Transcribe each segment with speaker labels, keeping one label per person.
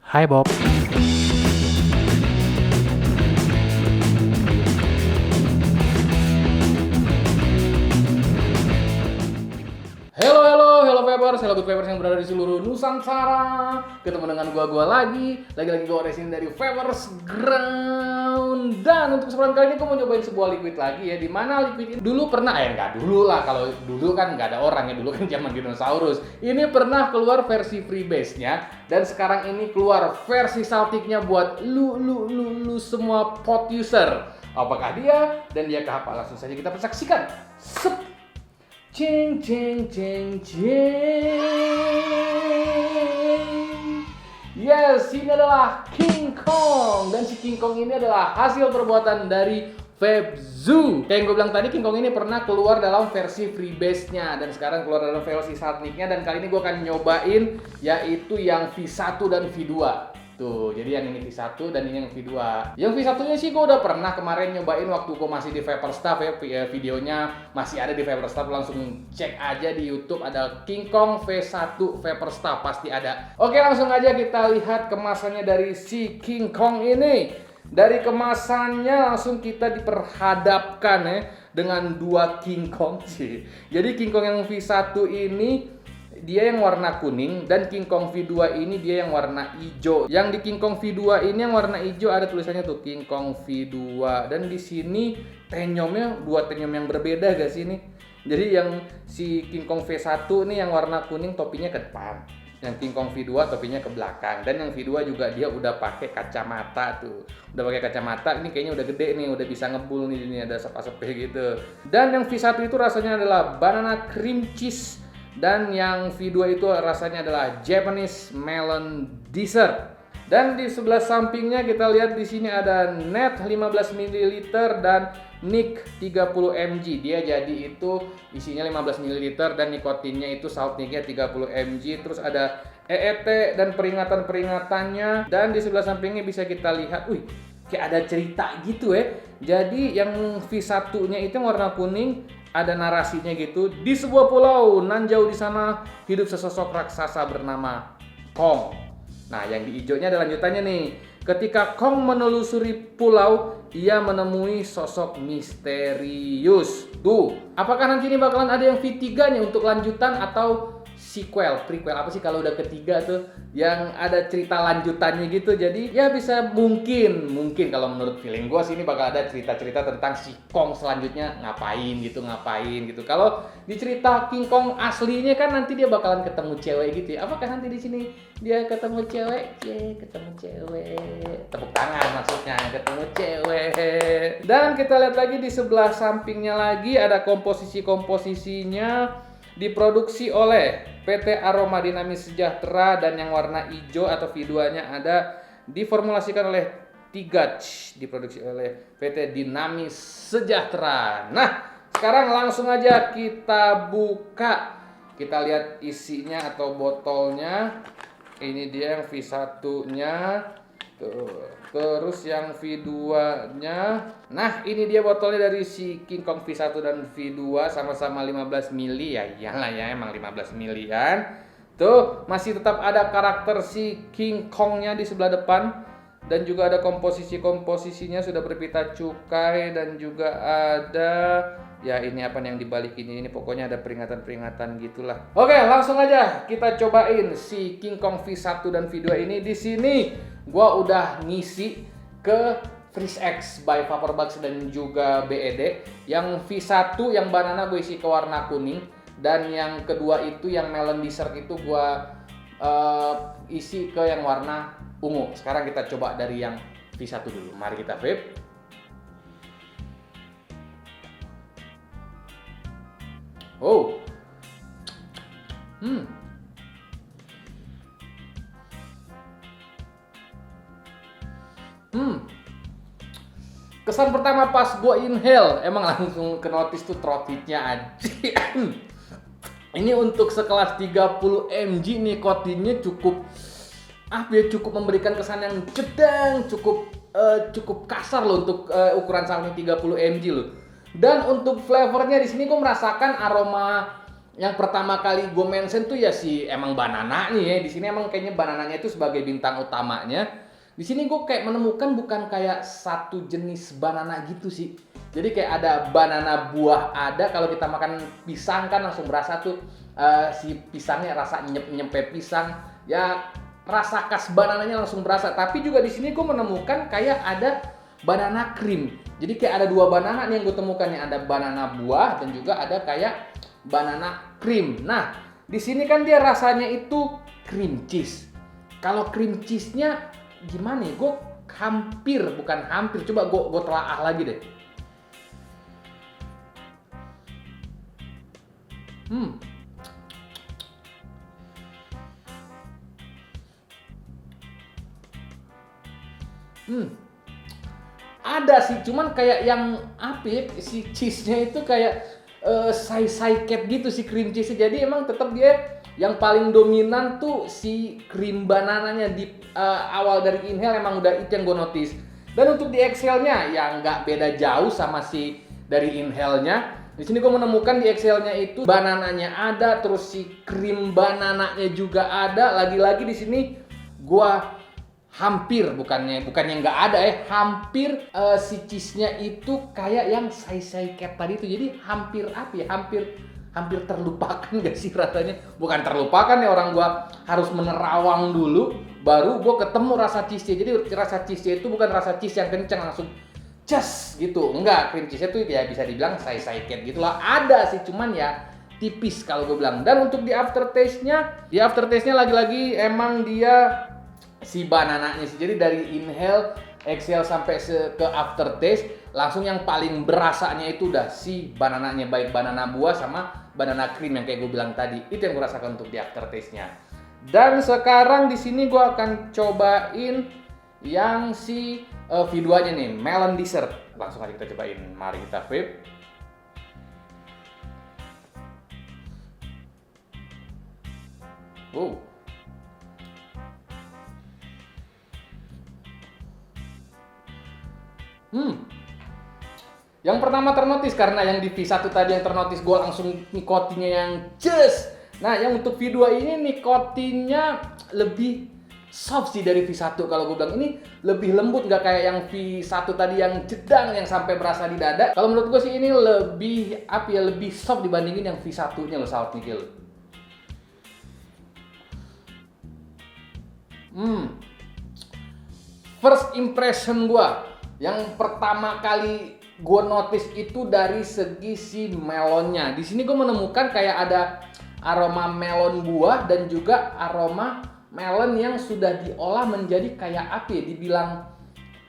Speaker 1: Hai Bob.
Speaker 2: Hello Vapers, hello good Vapers yang berada di seluruh Nusantara. Ketemu dengan gua lagi gua Resin dari Vapers Ground. Dan untuk kesempatan kali ini gua mau nyobain sebuah liquid lagi ya. Dimana liquid ini dulu pernah, nggak dulu lah, kalau dulu kan nggak ada orang ya, dulu kan zaman dinosaurus. Ini pernah keluar versi freebase-nya dan sekarang ini keluar versi saltiknya buat lu semua pot user. Apakah dia dan dia ke apa? Langsung saja kita persaksikan. Sep. Ceng ceng ceng ceng. Yes, ini adalah King Kong. Dan si King Kong ini adalah hasil perbuatan dari Vape Zoo. Kayak yang gue bilang tadi, King Kong ini pernah keluar dalam versi freebase-nya dan sekarang keluar dalam versi saltniknya. Dan kali ini gue akan nyobain yaitu yang V1 dan V2. Tuh, jadi yang ini V1 dan ini yang V2. Yang V1-nya sih gue udah pernah kemarin nyobain waktu gue masih di Vaporstaf ya. Videonya masih ada di Vaporstaf, langsung cek aja di YouTube, ada King Kong V1 Vaporstaf, pasti ada. Oke, langsung aja kita lihat kemasannya dari si King Kong ini. Dari kemasannya langsung kita diperhadapkan ya dengan dua King Kong sih. Jadi King Kong yang V1 ini dia yang warna kuning dan King Kong V2 ini dia yang warna hijau. Yang di King Kong V2 ini yang warna hijau ada tulisannya tuh King Kong V2 dan di sini tenyomnya dua tenyom yang berbeda guys ini. Jadi yang si King Kong V1 ini yang warna kuning topinya ke depan. Yang King Kong V2 topinya ke belakang dan yang V2 juga dia udah pakai kacamata tuh. Udah pakai kacamata, ini kayaknya udah gede nih, udah bisa ngebul nih, ini ada sepa-sepe gitu. Dan yang V1 itu rasanya adalah banana cream cheese. Dan yang V2 itu rasanya adalah Japanese melon dessert. Dan di sebelah sampingnya kita lihat di sini ada net 15 ml dan nic 30 mg. Dia jadi itu isinya 15 ml dan nikotinnya itu saltniknya 30 mg. Terus ada EET dan peringatan-peringatannya. Dan di sebelah sampingnya bisa kita lihat, kayak ada cerita gitu ya. Jadi yang V1-nya itu warna kuning, ada narasinya gitu. Di sebuah pulau nan jauh di sana hidup sesosok raksasa bernama Kong. Nah, yang di hijaunya ada lanjutannya nih. Ketika Kong menelusuri pulau, ia menemui sosok misterius. Tuh, apakah nanti ini bakalan ada yang V3-nya untuk lanjutan atau sequel, prequel, apa sih kalau udah ketiga tuh yang ada cerita lanjutannya gitu. Jadi ya bisa mungkin kalau menurut feeling gue sih ini bakal ada cerita-cerita tentang si Kong selanjutnya ngapain gitu. Kalau di cerita King Kong aslinya kan nanti dia bakalan ketemu cewek gitu ya. Apakah nanti di sini dia ketemu cewek? Ketemu cewek. Tepuk tangan maksudnya, ketemu cewek. Dan kita lihat lagi di sebelah sampingnya lagi ada komposisinya. Diproduksi oleh PT Aroma Dinamis Sejahtera dan yang warna hijau atau V2-nya ada diformulasikan oleh Tigach, diproduksi oleh PT Dinamis Sejahtera. Nah, sekarang langsung aja kita buka. Kita lihat isinya atau botolnya. Ini dia yang V1-nya. Tuh. Terus yang V2-nya. Nah, ini dia botolnya dari si King Kong V1 dan V2 sama-sama 15 ml ya. Iyalah ya, emang 15 ml-an. Tuh, masih tetap ada karakter si King Kong-nya di sebelah depan dan juga ada komposisinya sudah berpita cukai dan juga ada ya ini apa yang dibalik ini pokoknya ada peringatan-peringatan gitulah. Oke, langsung aja kita cobain si King Kong V1 dan V2 ini. Di sini gua udah ngisi ke FreezeX by Vaporbugs dan juga BED. Yang V1 yang banana gue isi ke warna kuning dan yang kedua itu yang melon dessert itu gua isi ke yang warna ungu. Sekarang kita coba dari yang V1 dulu. Mari kita vape. Oh. Kesan pertama pas gue inhale, emang langsung ke notice tuh throat hit-nya aja. Ini untuk sekelas 30 mg nikotinnya cukup memberikan kesan yang sedang, cukup kasar loh untuk ukuran saltnya 30 mg loh. Dan untuk flavornya di sini gue merasakan aroma yang pertama kali gue mention tuh ya si emang banana nih ya. Di sini emang kayaknya banananya itu sebagai bintang utamanya. Di sini gue kayak menemukan bukan kayak satu jenis banana gitu sih. Jadi kayak ada banana buah ada. Kalau kita makan pisang kan langsung berasa tuh si pisangnya rasa nyempe pisang. Ya rasa khas banananya langsung berasa. Tapi juga di sini gue menemukan kayak ada banana cream. Jadi kayak ada dua banana yang gue temukan nih, ada banana buah dan juga ada kayak banana cream. Nah, di sini kan dia rasanya itu cream cheese. Kalau cream cheese-nya gimana ya? Gue bukan hampir. Coba gue telaah lagi deh. Ada sih, cuman kayak yang apa ya, si cheese-nya itu kayak say-say-cat gitu si cream cheese-nya. Jadi emang tetap dia yang paling dominan tuh si cream banananya di awal dari inhale emang udah itu yang gue notice. Dan untuk di exhale-nya ya nggak beda jauh sama si dari inhale-nya. Di sini gue menemukan di exhale-nya itu banananya ada, terus si cream banananya juga ada. Lagi-lagi di sini gue hampir bukannya nggak ada hampir si cheese-nya itu kayak yang say cat tadi itu. Jadi hampir apa ya, hampir terlupakan gak sih rasanya. Bukan terlupakan ya, orang gua harus menerawang dulu baru gua ketemu rasa cheese-nya. Jadi rasa cheese-nya itu bukan rasa cheese yang kencang langsung cas gitu, enggak. Cream cheese-nya itu ya bisa dibilang say cat gitulah, ada sih cuman ya tipis kalau gue bilang. Dan untuk di aftertaste-nya lagi-lagi emang dia si banananya sih. Jadi dari inhale, exhale sampai ke aftertaste langsung yang paling berasanya itu udah si banananya, baik banana buah sama banana cream yang kayak gue bilang tadi. Itu yang gue rasakan untuk di aftertaste-nya. Dan sekarang di sini gue akan cobain yang si V2-nya nih, melon dessert. Langsung aja kita cobain. Mari kita vape. Wow. Yang pertama ternotis karena yang di V1 tadi yang ternotis gue langsung nikotinnya yang just. Nah, yang untuk V2 ini nikotinnya lebih soft sih dari V1 kalau gue bilang. Ini lebih lembut, nggak kayak yang V1 tadi yang jedang yang sampai berasa di dada. Kalau menurut gue sih ini lebih lebih soft dibandingin yang V1-nya loh, Sahabat Mikil. First impression gue, yang pertama kali gue notice itu dari segi si melonnya. Di sini gue menemukan kayak ada aroma melon buah dan juga aroma melon yang sudah diolah menjadi kayak apa ya? Dibilang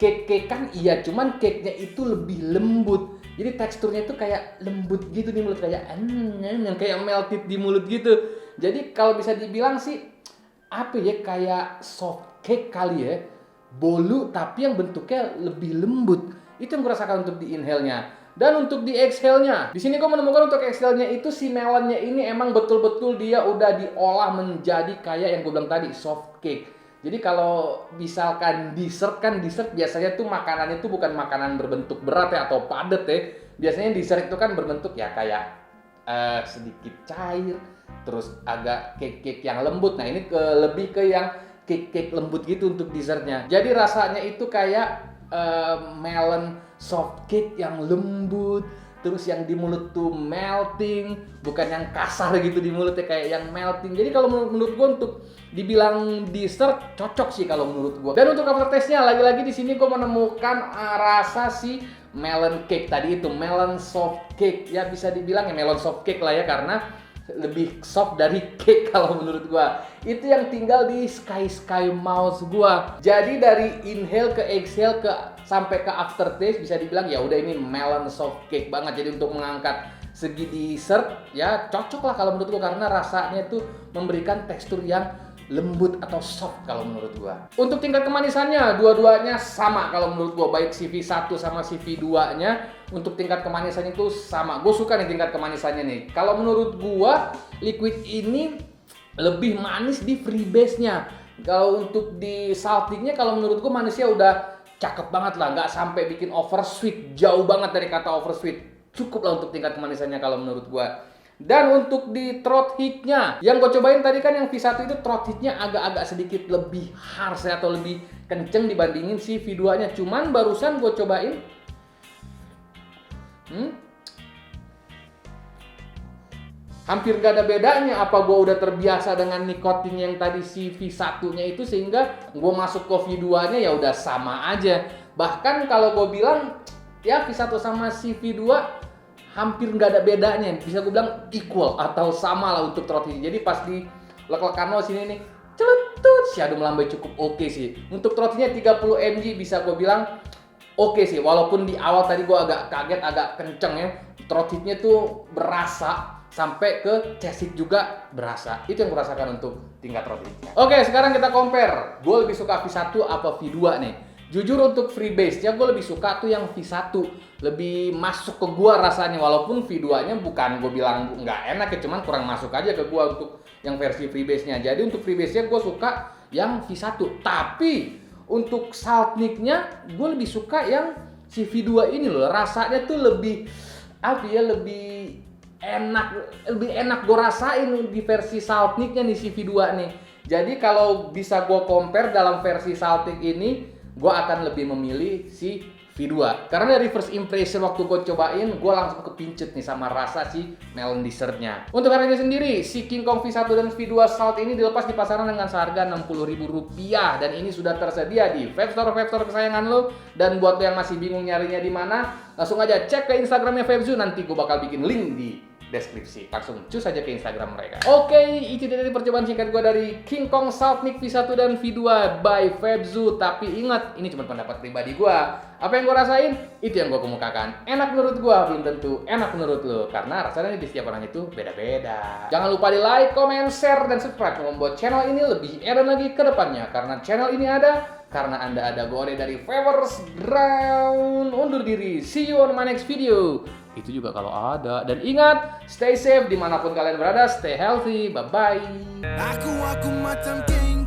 Speaker 2: cake-cakean iya, cuman cake-nya itu lebih lembut. Jadi teksturnya itu kayak lembut gitu di mulut, kayak yang kayak melted di mulut gitu. Jadi kalau bisa dibilang sih apa ya, kayak soft cake kali ya. Bolu tapi yang bentuknya lebih lembut. Itu yang gue rasakan untuk di inhale-nya. Dan untuk di exhale-nya, di sini gue menemukan untuk exhale-nya itu si melonnya ini emang betul-betul dia udah diolah menjadi kayak yang gue bilang tadi, soft cake. Jadi kalau misalkan dessert biasanya tuh makanannya tuh bukan makanan berbentuk berat ya atau padat ya. Biasanya dessert itu kan berbentuk ya kayak sedikit cair, terus agak cake-cake yang lembut. Nah ini lebih ke yang cake lembut gitu untuk dessertnya. Jadi rasanya itu kayak melon soft cake yang lembut, terus yang di mulut tuh melting, bukan yang kasar gitu di mulutnya, kayak yang melting. Jadi kalau menurut gue untuk dibilang dessert cocok sih kalau menurut gue. Dan untuk aftertaste-nya lagi-lagi di sini gue menemukan rasa si melon cake tadi itu, melon soft cake. Ya bisa dibilang ya melon soft cake lah ya, karena lebih soft dari cake kalau menurut gua. Itu yang tinggal di sky mouth gua. Jadi dari inhale ke exhale sampai ke aftertaste bisa dibilang ya udah ini melon soft cake banget. Jadi untuk mengangkat segi dessert ya cocok lah kalau menurut gua, karena rasanya tuh memberikan tekstur yang lembut atau soft kalau menurut gua. Untuk tingkat kemanisannya dua-duanya sama kalau menurut gua, baik si V1 sama si V2-nya. Untuk tingkat kemanisannya itu sama. Gue suka nih tingkat kemanisannya nih. Kalau menurut gua liquid ini lebih manis di freebase-nya. Kalau untuk di salty-nya kalau menurut gua manisnya udah cakep banget lah, nggak sampai bikin oversweet, jauh banget dari kata oversweet. Cukup lah untuk tingkat kemanisannya kalau menurut gua. Dan untuk di throat hitnya, yang gue cobain tadi kan yang V1 itu throat hitnya agak-agak sedikit lebih harsh atau lebih kenceng dibandingin si V2-nya. Cuman barusan gue cobain, hampir gak ada bedanya. Apa gue udah terbiasa dengan nikotin yang tadi si V1-nya itu sehingga gue masuk ke V2-nya ya udah sama aja. Bahkan kalau gue bilang ya V1 sama si V2 hampir nggak ada bedanya, bisa gue bilang equal atau sama lah untuk throat hit. Jadi pas di lek-lekan lo sini nih, celutut, shadow melambai cukup oke sih. Untuk throat hitnya 30 mg bisa gue bilang oke sih. Walaupun di awal tadi gue agak kaget, agak kenceng ya. Throat hitnya tuh berasa sampai ke chest hit juga berasa. Itu yang gue rasakan untuk tingkat throat hitnya. Oke, sekarang kita compare. Gue lebih suka V1 apa V2 nih? Jujur untuk freebase-nya gue lebih suka tuh yang V1, lebih masuk ke gue rasanya, walaupun V2-nya bukan gue bilang nggak enak ya, cuman kurang masuk aja ke gue untuk yang versi freebase-nya. Jadi untuk freebase-nya gue suka yang V1, tapi untuk saltnik-nya gue lebih suka yang si V2 ini loh, rasanya tuh lebih apa ya, lebih enak gue rasain di versi saltnik-nya nih si V2 nih. Jadi kalau bisa gue compare dalam versi saltnik ini, gue akan lebih memilih si V2 karena dari first impression waktu gue cobain, gue langsung kepincut nih sama rasa si melon dessertnya. Untuk harganya sendiri, si King Kong V1 dan V2 Salt ini dilepas di pasaran dengan seharga Rp60.000 dan ini sudah tersedia di vape store kesayangan lo. Dan buat lo yang masih bingung nyarinya di mana, langsung aja cek ke Instagramnya Vapezoo, nanti gue bakal bikin link di deskripsi. Langsung cus aja ke Instagram mereka. Oke, itu dari percobaan singkat gue dari King Kong Saltnik V1 dan V2 by Vapezoo. Tapi ingat, ini cuma pendapat pribadi gue. Apa yang gue rasain, itu yang gue kemukakan. Enak menurut gue, belum tentu enak menurut lo. Karena rasanya di setiap orang itu beda-beda. Jangan lupa di like, comment, share, dan subscribe untuk membuat channel ini lebih edan lagi ke depannya. Karena channel ini ada karena Anda ada. Gue dari Favors Ground undur diri. See you on my next video. Itu juga kalau ada. Dan ingat, stay safe dimanapun kalian berada. Stay healthy. Bye-bye.
Speaker 1: Aku macam king.